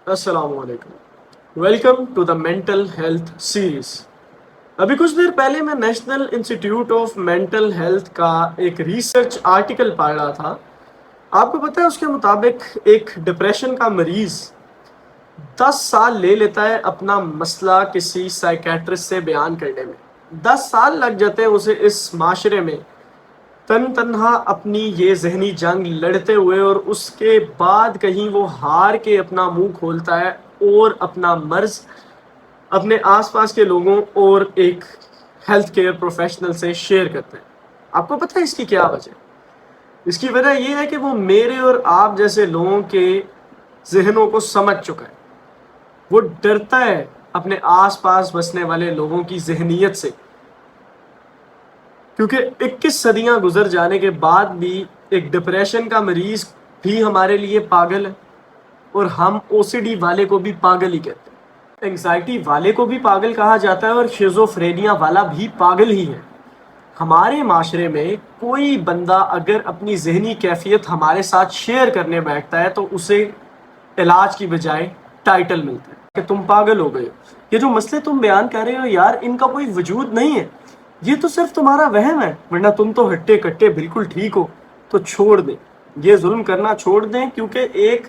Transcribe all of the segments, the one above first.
السلام علیکم، welcome to the mental health series. ابھی کچھ دیر پہلے میں national institute of mental health کا ایک ریسرچ آرٹیکل پڑھ رہا تھا۔ آپ کو پتہ ہے اس کے مطابق ایک ڈپریشن کا مریض 10 سال لے لیتا ہے اپنا مسئلہ کسی سائیکیٹرسٹ سے بیان کرنے میں۔ 10 سال لگ جاتے ہیں اسے اس معاشرے میں تنہا اپنی یہ ذہنی جنگ لڑتے ہوئے، اور اس کے بعد کہیں وہ ہار کے اپنا منہ کھولتا ہے اور اپنا مرض اپنے آس پاس کے لوگوں اور ایک ہیلتھ کیئر پروفیشنل سے شیئر کرتے ہیں۔ آپ کو پتہ ہے اس کی کیا وجہ ہے؟ اس کی وجہ یہ ہے کہ وہ میرے اور آپ جیسے لوگوں کے ذہنوں کو سمجھ چکا ہے۔ وہ ڈرتا ہے اپنے آس پاس بسنے والے لوگوں کی ذہنیت سے، کیونکہ 21 صدیاں گزر جانے کے بعد بھی ایک ڈپریشن کا مریض بھی ہمارے لیے پاگل ہے، اور ہم او سی ڈی والے کو بھی پاگل ہی کہتے ہیں، انگزائٹی والے کو بھی پاگل کہا جاتا ہے، اور شیزوفرینیا والا بھی پاگل ہی ہے۔ ہمارے معاشرے میں کوئی بندہ اگر اپنی ذہنی کیفیت ہمارے ساتھ شیئر کرنے بیٹھتا ہے تو اسے علاج کی بجائے ٹائٹل ملتا ہے کہ تم پاگل ہو گئے ہو، یہ جو مسئلے تم بیان کر رہے ہو یار ان کا کوئی وجود نہیں ہے، یہ تو صرف تمہارا وہم ہے، ورنہ تم تو ہٹے کٹے بالکل ٹھیک ہو۔ تو چھوڑ دیں یہ ظلم کرنا، چھوڑ دیں، کیونکہ ایک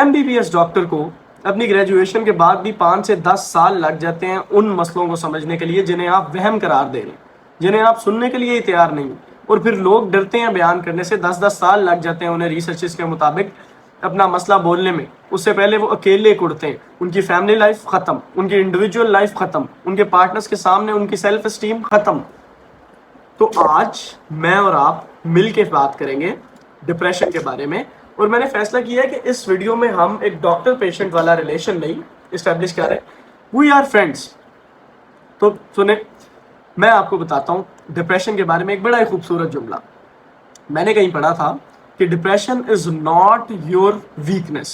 MBBS ڈاکٹر کو اپنی گریجویشن کے بعد بھی 5 سے 10 سال لگ جاتے ہیں ان مسئلوں کو سمجھنے کے لیے جنہیں آپ وہم قرار دے رہے ہیں، جنہیں آپ سننے کے لیے ہی تیار نہیں، اور پھر لوگ ڈرتے ہیں بیان کرنے سے۔ 10 سال لگ جاتے ہیں انہیں ریسرچز کے مطابق اپنا مسئلہ بولنے میں۔ اس سے پہلے وہ اکیلے کڑتے ہیں، ان کی فیملی لائف ختم، ان کی انڈیویجول لائف ختم، ان کے پارٹنرز کے سامنے ان کی سیلف اسٹیم ختم۔ تو آج میں اور آپ مل کے بات کریں گے ڈپریشن کے بارے میں، اور میں نے فیصلہ کیا ہے کہ اس ویڈیو میں ہم ایک ڈاکٹر پیشنٹ والا ریلیشن نہیں اسٹیبلش کر رہے ہیں، وی آر فرینڈس۔ تو سنیں، میں آپ کو بتاتا ہوں ڈپریشن کے بارے میں ایک بڑا ہی خوبصورت جملہ میں نے کہیں پڑھا تھا کہ depression is not your weakness,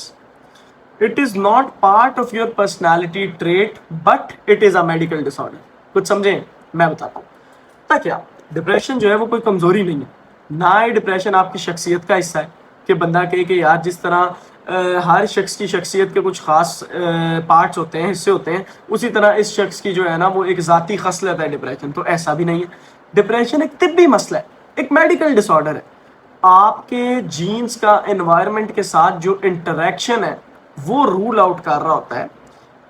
it is not part of your personality trait, but it is a medical disorder. کچھ سمجھیں؟ میں بتاتا ہوں کیا ڈپریشن جو ہے وہ کوئی کمزوری نہیں ہے، نہ ہی ڈپریشن آپ کی شخصیت کا حصہ ہے کہ بندہ کہے کہ یار جس طرح ہر شخص کی شخصیت کے کچھ خاص پارٹس ہوتے ہیں، حصے ہوتے ہیں، اسی طرح اس شخص کی جو ہے نا وہ ایک ذاتی خصلت ہے ڈپریشن۔ تو ایسا بھی نہیں ہے، ڈپریشن ایک طبی مسئلہ ہے، ایک میڈیکل ڈس آرڈر ہے۔ آپ کے جینز کا انوائرمنٹ کے ساتھ جو انٹریکشن ہے وہ رول آؤٹ کر رہا ہوتا ہے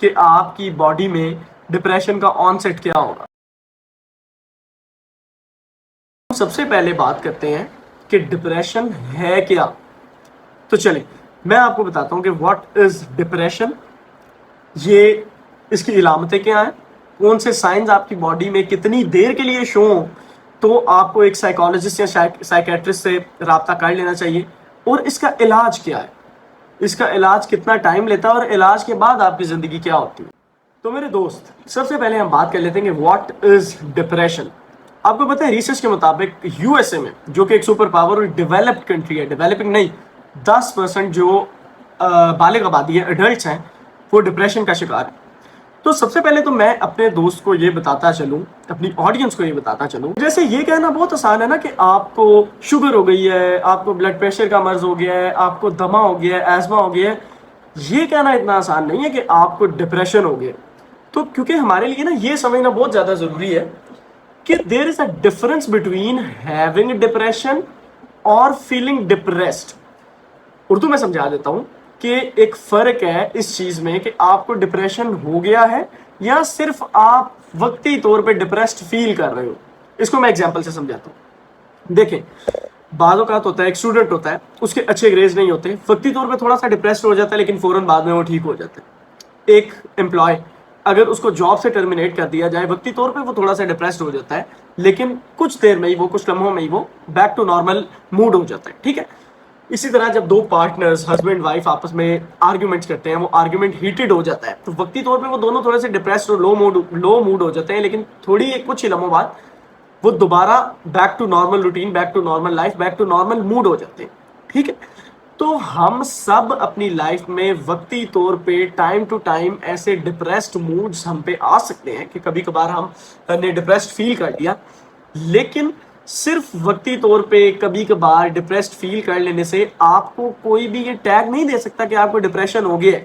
کہ آپ کی باڈی میں ڈپریشن کا آن سیٹ کیا ہوگا۔ سب سے پہلے بات کرتے ہیں کہ ڈپریشن ہے کیا۔ تو چلیں میں آپ کو بتاتا ہوں کہ واٹ از ڈپریشن، یہ اس کی علامتیں کیا ہیں، کون سے سائنز آپ کی باڈی میں کتنی دیر کے لیے شو ہوں تو آپ کو ایک سائیکالوجسٹ یا سائیکیٹرسٹ سے رابطہ کر لینا چاہیے، اور اس کا علاج کیا ہے، اس کا علاج کتنا ٹائم لیتا ہے، اور علاج کے بعد آپ کی زندگی کیا ہوتی ہے۔ تو میرے دوست، سب سے پہلے ہم بات کر لیتے ہیں کہ واٹ از ڈپریشن۔ آپ کو پتہ ہے ریسرچ کے مطابق USA میں، جو کہ ایک سپر پاور اور ڈیولپڈ کنٹری ہے، ڈیولپنگ نہیں، 10% جو بالغ آبادی ہے، ایڈلٹس ہیں، وہ ڈپریشن کا شکار ہے۔ تو سب سے پہلے تو میں اپنے دوست کو یہ بتاتا چلوں، اپنی آڈینس کو یہ بتاتا چلوں، جیسے یہ کہنا بہت آسان ہے نا کہ آپ کو شوگر ہو گئی ہے، آپ کو بلڈ پریشر کا مرض ہو گیا ہے، آپ کو دمہ ہو گیا ہے، ایزما ہو گیا ہے، یہ کہنا اتنا آسان نہیں ہے کہ آپ کو ڈپریشن ہو گیا۔ تو کیونکہ ہمارے لیے نا یہ سمجھنا بہت زیادہ ضروری ہے کہ there is a difference between having depression اور فیلنگ ڈپریسڈ۔ اردو میں سمجھا دیتا ہوں کہ ایک فرق ہے اس چیز میں کہ آپ کو ڈپریشن ہو گیا ہے یا صرف آپ وقتی طور پہ ڈپریسڈ فیل کر رہے ہو۔ اس کو میں ایگزامپل سے سمجھاتا ہوں۔ دیکھیں، بعض اوقات ہوتا ہے ایک اسٹوڈنٹ ہوتا ہے، اس کے اچھے گریڈز نہیں ہوتے، وقتی طور پہ تھوڑا سا ڈپریسڈ ہو جاتا ہے، لیکن فوراً بعد میں وہ ٹھیک ہو جاتا ہے۔ ایک امپلائی اگر اس کو جاب سے ٹرمینیٹ کر دیا جائے، وقتی طور پہ وہ تھوڑا سا ڈپریسڈ ہو جاتا ہے، لیکن کچھ دیر میں ہی وہ، کچھ لمحوں میں ہی وہ بیک ٹو نارمل موڈ ہو جاتا ہے، ٹھیک ہے۔ اسی طرح جب دو پارٹنرز ہسبینڈ وائف آپس میں آرگیومنٹس کرتے ہیں، وہ آرگیومنٹ ہیٹڈ ہو جاتا ہے، تو وقتی طور پہ وہ دونوں تھوڑے سے ڈپریسڈ اور لو موڈ ہو جاتے ہیں، لیکن تھوڑی کچھ ہی لمحوں بعد وہ دوبارہ back to normal routine, back to normal life, back to normal mood ہو جاتے ہیں، ٹھیک ہے۔ تو ہم سب اپنی لائف میں وقتی طور پہ ٹائم ٹو ٹائم ایسے ڈپریسڈ موڈز ہم پہ آ سکتے ہیں کہ کبھی کبھار ہم نے ڈپریسڈ فیل کر لیا، لیکن صرف وقتی طور پہ کبھی کبھار ڈپریسڈ فیل کر لینے سے آپ کو کوئی بھی یہ ٹیگ نہیں دے سکتا کہ آپ کو ڈپریشن ہو گیا ہے۔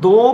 2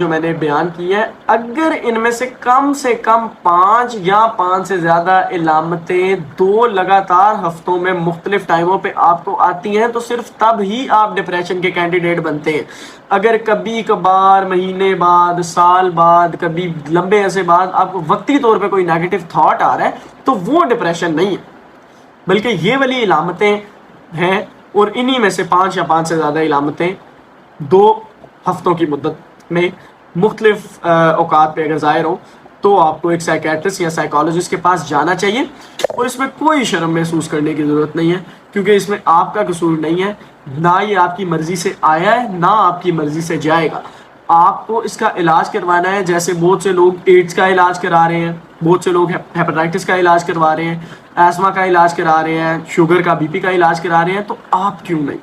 جو میں نے بیان کی ہے، اگر ان میں سے کم 5 یا 5 سے زیادہ علامتیں 2 لگاتار ہفتوں میں مختلف ٹائموں پہ آپ کو آتی ہیں تو صرف تب ہی آپ ڈپریشن کے کینڈیڈیٹ بنتے ہیں۔ اگر کبھی کبھار مہینے بعد، سال بعد، کبھی لمبے عرصے بعد آپ کو وقتی طور پہ کوئی نیگیٹو تھاٹ آ رہا ہے تو وہ ڈپریشن نہیں ہے، بلکہ یہ والی علامتیں ہیں، اور انہی میں سے 5 یا 5 سے زیادہ علامتیں 2 ہفتوں کی مدت میں مختلف اوقات پہ اگر ظاہر ہو تو آپ کو ایک سائیکیٹرسٹ یا سائیکالوجسٹ کے پاس جانا چاہیے، اور اس میں کوئی شرم محسوس کرنے کی ضرورت نہیں ہے، کیونکہ اس میں آپ کا قصور نہیں ہے، نہ یہ آپ کی مرضی سے آیا ہے، نہ آپ کی مرضی سے جائے گا۔ آپ کو اس کا علاج کروانا ہے، جیسے بہت سے لوگ ایڈز کا علاج کرا رہے ہیں، بہت سے لوگ ہیپاٹائٹس کا علاج کروا رہے ہیں، ایسما کا علاج کرا رہے ہیں، شوگر کا، بی پی کا علاج کرا رہے ہیں، تو آپ کیوں نہیں؟